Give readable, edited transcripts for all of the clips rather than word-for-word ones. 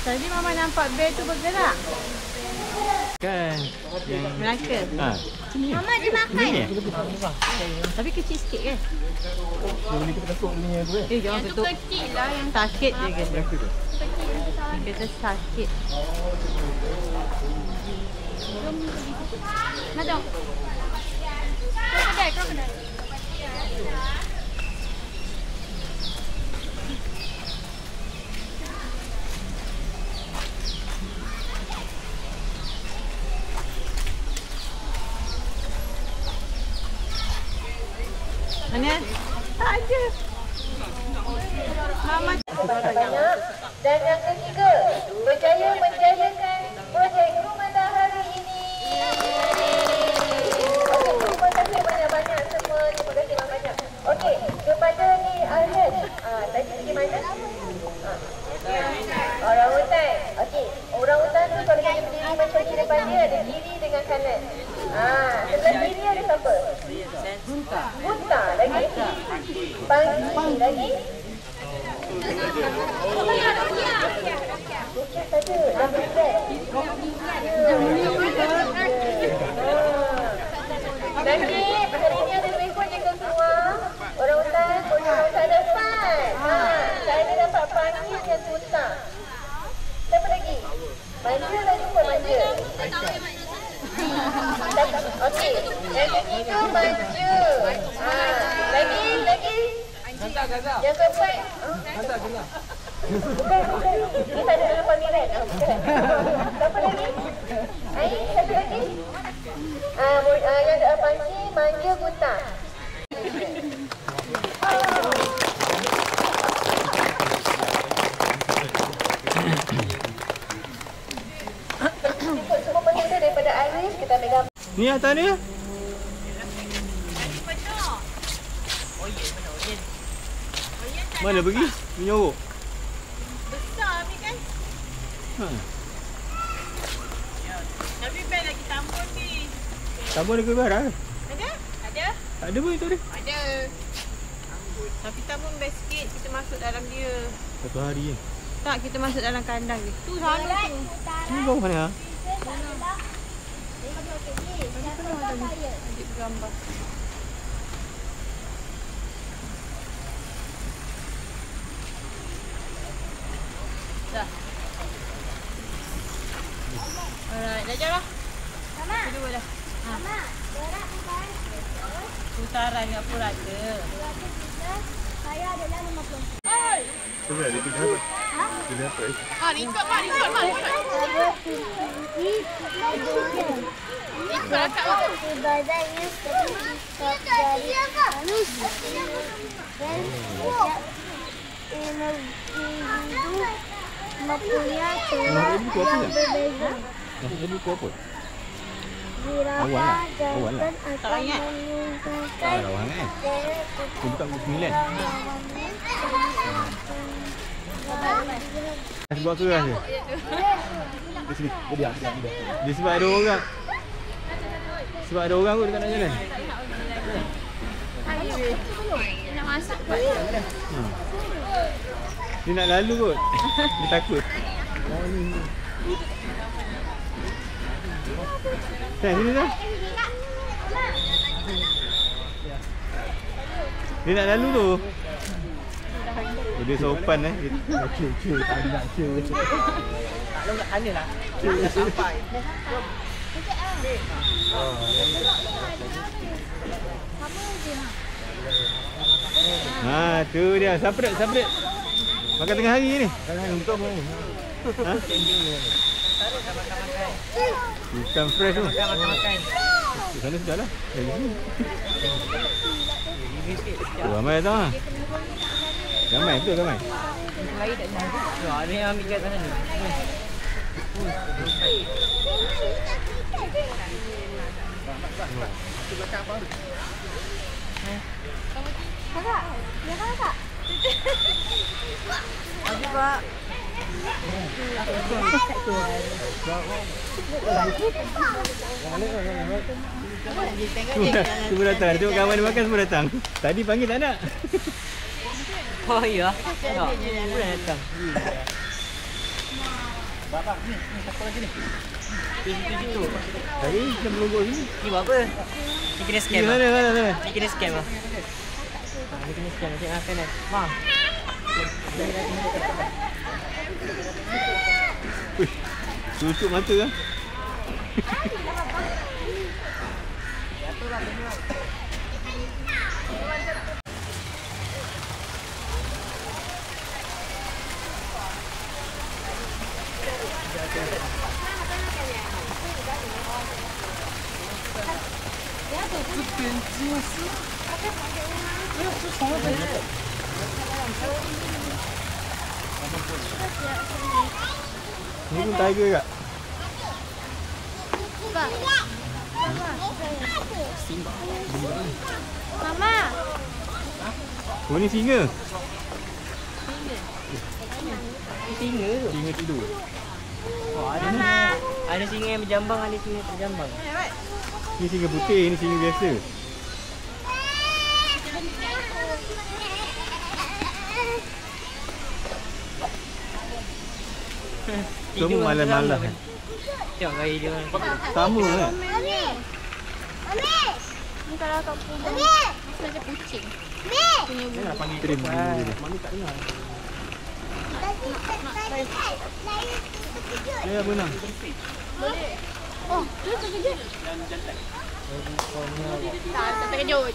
Tadi Mama nampak bear tu bergerak. Kan. Melaka. Mama dia makan. Tapi kecil sikit kan? Dia boleh kita kasut ni tu eh. Jangan Yang tu tutup. kecil lah yang Sakit je kata. Melaka tu. Dia kata sakit. Nak krokodil. Mana? Tak ada. Mama. Dan yang ketiga, berjaya menjayakan projek Rumah Matahari ini. Okey, terima kasih banyak-banyak semua. Terima kasih banyak-banyak. Okey, kepada ni Arhan. Tadi pergi mana? Orang hutan. Okey, orang hutan tu kalau dia berdiri macam ni depan dia, ada kiri dengan kanan. Sebelah kiri ada siapa? Bunta lagi. Pagi lagi. Rokia saja. Dah bergerak. Nanti hari ni ada lebih kurang jaga keluar. Orang hutan, orang hutan ada 4. Saya dapat panggil yang Bunta. Siapa lagi? Manja lagi pun manja. Okey, yang ketiga manja. Lagi. Yang keempat. Bukan. Ini tak ada dalam panggilan. Bukan. Siapa lagi? Satu lagi. Yang ada panci, manja, Bunta. Semua peserta daripada Iris kita ambil gambar. Ni atas ni. Mana pergi? Menyorok. Besar ni kan? Tapi bel lagi tambun ni. Tambun ada ke barang? Ada? Ada? Tak ada pun itu dia. Ada. Tapi tambun best sikit kita masuk dalam dia. Satu hari je. Tak, kita masuk dalam kandang dia. Tu sana tu. Ni bawah mana? Ambil gambar. Dah. Alright, dah jalan. Mama. Kedua dah. Mama, berat bukan? Putaran dengan purata. Saya adalah 50. Cuba dia pergi apa? Dia dapat. Ikut mak. Ikut akak mak. Ibadahnya tetap dari manusia. Dan setiap individu mempunyai cara yang berbeza. Maksudnya buku apa? Zirafah jantan akan Tak ingat. menunjukkan Rawang kan? Dia buka buku 9. Sebab keras je. Di sini. Dia. Dia sebab ada orang. Sebab ada orang kot dekat nak jalan. nak masuk. Dia nak lalu kot. Dia takut. Sini dah. Dia nak lalu tu. Dia sopan Cik. Tak cik. Lu kat sana lah. Sampai. Tu dia. Siapa dia? Makan tengah hari ni. Untuk mau. Ikan fresh tu. Makan. Di sana sudah lah. Dari sini. Ramai tau lah. Ramai. Lain tak jalan. Ni ambil kat sana ni. Kakak, ya kakak. Aduh pak. Semua datang. Tengok kawan dia makan semua datang. Tadi panggil tak nak. Oh ya. Tengok. Boleh datang. Bang, ni siapa lagi ni? Situ. Tadi kita melonggok sini. Ni buat apa? Ni kena scam. Ni mana? Ni kena scam ah. Ni kena scam nak makan kan. Bang. Wih, tutup mata kan? Ni pun tiger kak? Mama. Oh ni singa. Singa tu. Singa tidur. Oh, ada ni. Ada singa yang berjambang, ada singa yang terjambang. Ni singa putih, ni singa biasa. Semua malam-malam. Tengok gaya dia. Sama kan? Mami. Ni kalau kau punya. Macam kucing. Dia nak panggil trim dulu dia. Mami tak dengar. Ya benar. Oh, tu terkejut. Tak terkejut.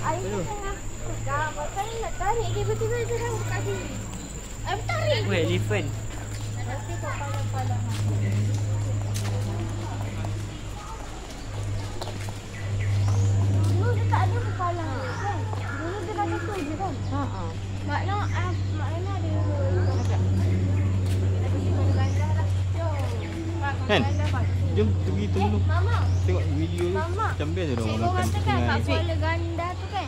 Air tengah. Dah makan nak tarik tiba-tiba dia dah buka diri. Air tarik. Oh, elephant. Nanti kau palang-palang. Dulu dia tak ada kepala kan? Dulu dia dah tu je kan? Makna ada Kan? Jom pergi tunggu. Mama. Tengok video tu. Mama. Macam best dia orang Cikgu makan kata kan dengan kat kuala ganda tu kan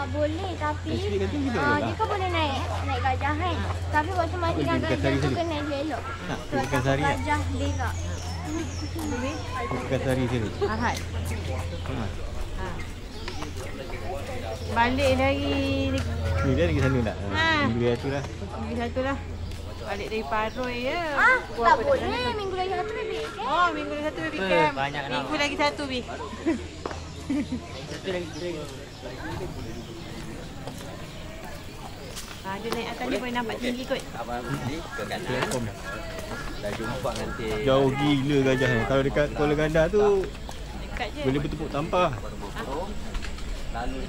boleh tapi Next week kata kita dia boleh kan boleh naik gajah kan. Tapi waktu mati Apa gajah dia tu sari kena elok. nak Sebab pergi sari kan? gajah berak. Pergi sari sini. Ahad. Ha. Balik dari Ni dia lagi sana tak? Ha. Minggu dia tu lah. minggu satu lah. Balik dari Paroi ya. Tak boleh minggu lagi satu baby. Oh, minggu lagi satu baby camp. banyak nak. Minggu lagi satu bi. Satu lagi. Dia naik atas ni boleh nampak tinggi kot. Platform. Dah jumpa nanti. Jauh gila gajah ni. Kalau dekat Kuala Ganda tu Dekat je. boleh bertepuk tampar.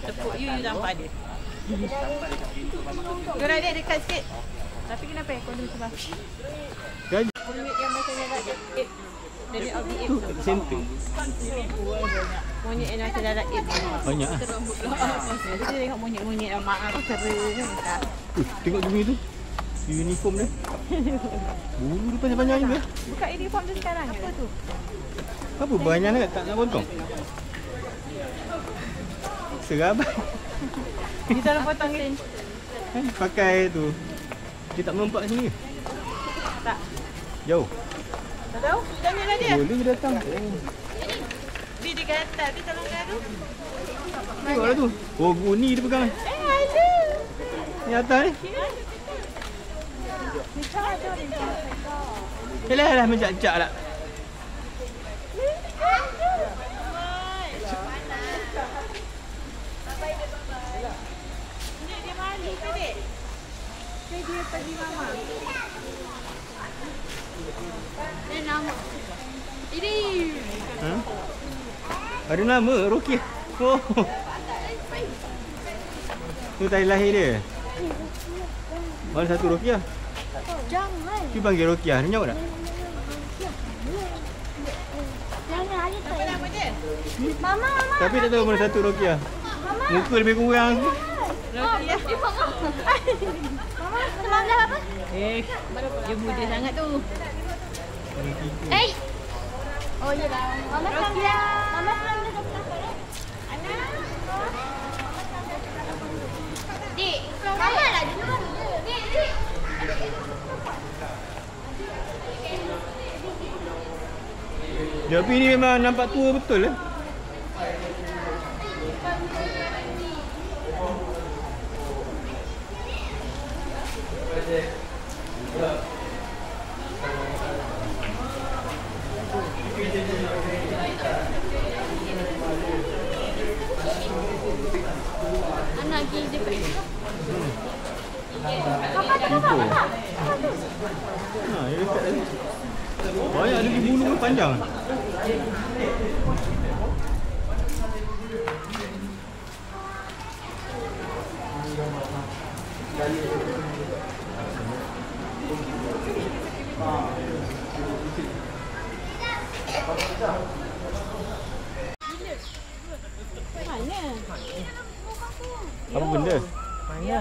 Tepuk you nampak dia. Gerak dia dekat sikit. Tapi kenapa ya kondom sebab? Gajah Monyet yang macam darat ape. Dari of the tu ape tu. center. Monyet yang macam darat ape. Banyak ah. Jadi dia tengok monyet-monyet yang mak aku keren. Tengok dumi tu. Uniform dia. Bulu dia panjang-panjang juga. Buka uniform tu sekarang. Apa tu? Apa banyak sangat tak nak potong? Serabai. Dia salah potong ni. Pakai tu. Dia tak melompat sini ke? Tak. Jauh. Tak tahu? Tanyalah dia. Boleh dia datang. Oh. Bi dia kata, Bi tolong garu. Tengoklah tu. Oh, guni dia pegang. Ada. Ni atas ni. Ni cara dia. Yalah, mencak-cak lah. Dia malu ke dek? Dia pergi mama. Dia nama. Ini. Ha? Ada nama Rokia. Oh. Tu tadi lahir dia. Mana satu Rokia? Jangan. Cuba panggil Rokia. Dia nyaut tak? Jangan ada tak. Apa nama dia? Mama. Tapi tak tahu mana satu Rokia. Muka lebih kurang. Rokia. Mama, semalam dah apa? Dia muda sangat tu. Oh iya lah. Mama semalam dah. Mama semalam dah dapat apa? Dik, mama lah dulu. Dik. Tapi ni memang nampak tua betul lah. Anak pergi je kat situ. Ha, dia dekat tadi. Banyak lagi bulu pun panjang. Mana? Apa benda? Mana?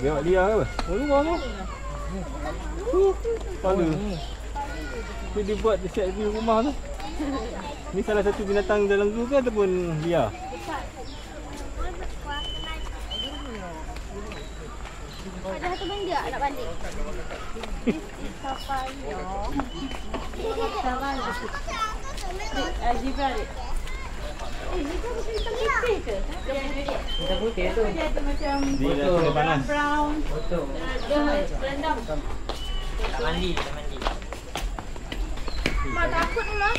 Biar liar ke apa? Oh, luar tu. Kepala. Dia buat set view rumah tu. Ni salah satu binatang dalam zoo ke ataupun liar? Ada satu benda nak balik. Zebra dek. Zebra bukan hitam putih ke? Hitam putih tu. Dia ada macam Dia rasa panas. brown. Foto. Dia berendam. Tak mandi, tak mandi. Mak takut ni mak.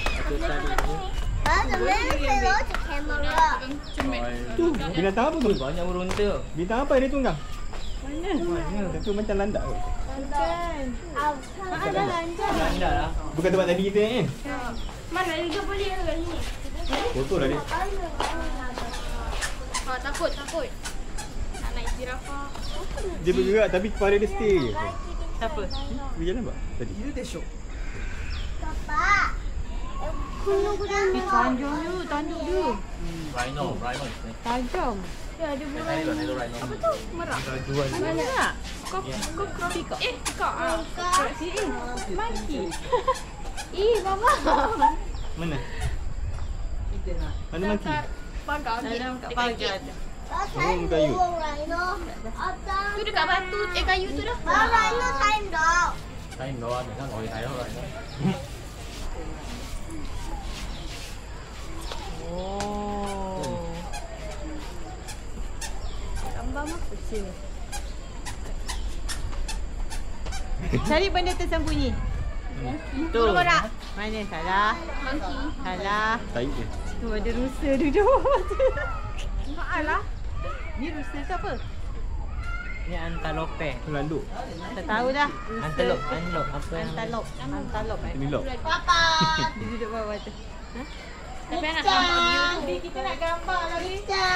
Ada memang tu kamera. Tu binatang apa tu? Banyak burung tu. Bintang apa dia tunggang? Mana? Tu macam landak ke? Bukan. Ada lancar. Anda lah. Bukan tempat tadi kita kan? Mana dia boleh kat sini? Kotor lah dia. Mak takut. Nak naik jirafah. Dia bergerak tapi kepala dia stay je. Siapa? Dia jalan tak tadi? Papa. Gunung-gunung. Tanjung tu, tanjung tu. Rhino. Tajam. Ya, ada burung. Apa tu? Merah. Mana nak? Kau pikak. Pikak. Kat sini. Monkey. Bapa. Mana? Mana mati? Pagar. Dalam kat pagar ada. Burung kayu. Tu dekat batu. Kayu tu dah. Rhino time dah. Thấy nó để nó ngồi thấy nó rồi đó. Oh. Gambar mah kecil. Cari benda tersembunyi. Tu. Mana? Salah. Monkey. Salah. Tai dia. Tu ada rusa duduk. Maaflah. Ni rusa ke apa? Ni antelope. Landuk. Tak tahu dah. Antelope. Apa yang Antelope. Ini lok. Papa. Dia duduk bawah tu. Ha? Tapi nak gambar view tu. Kita nak gambar lagi. Kita.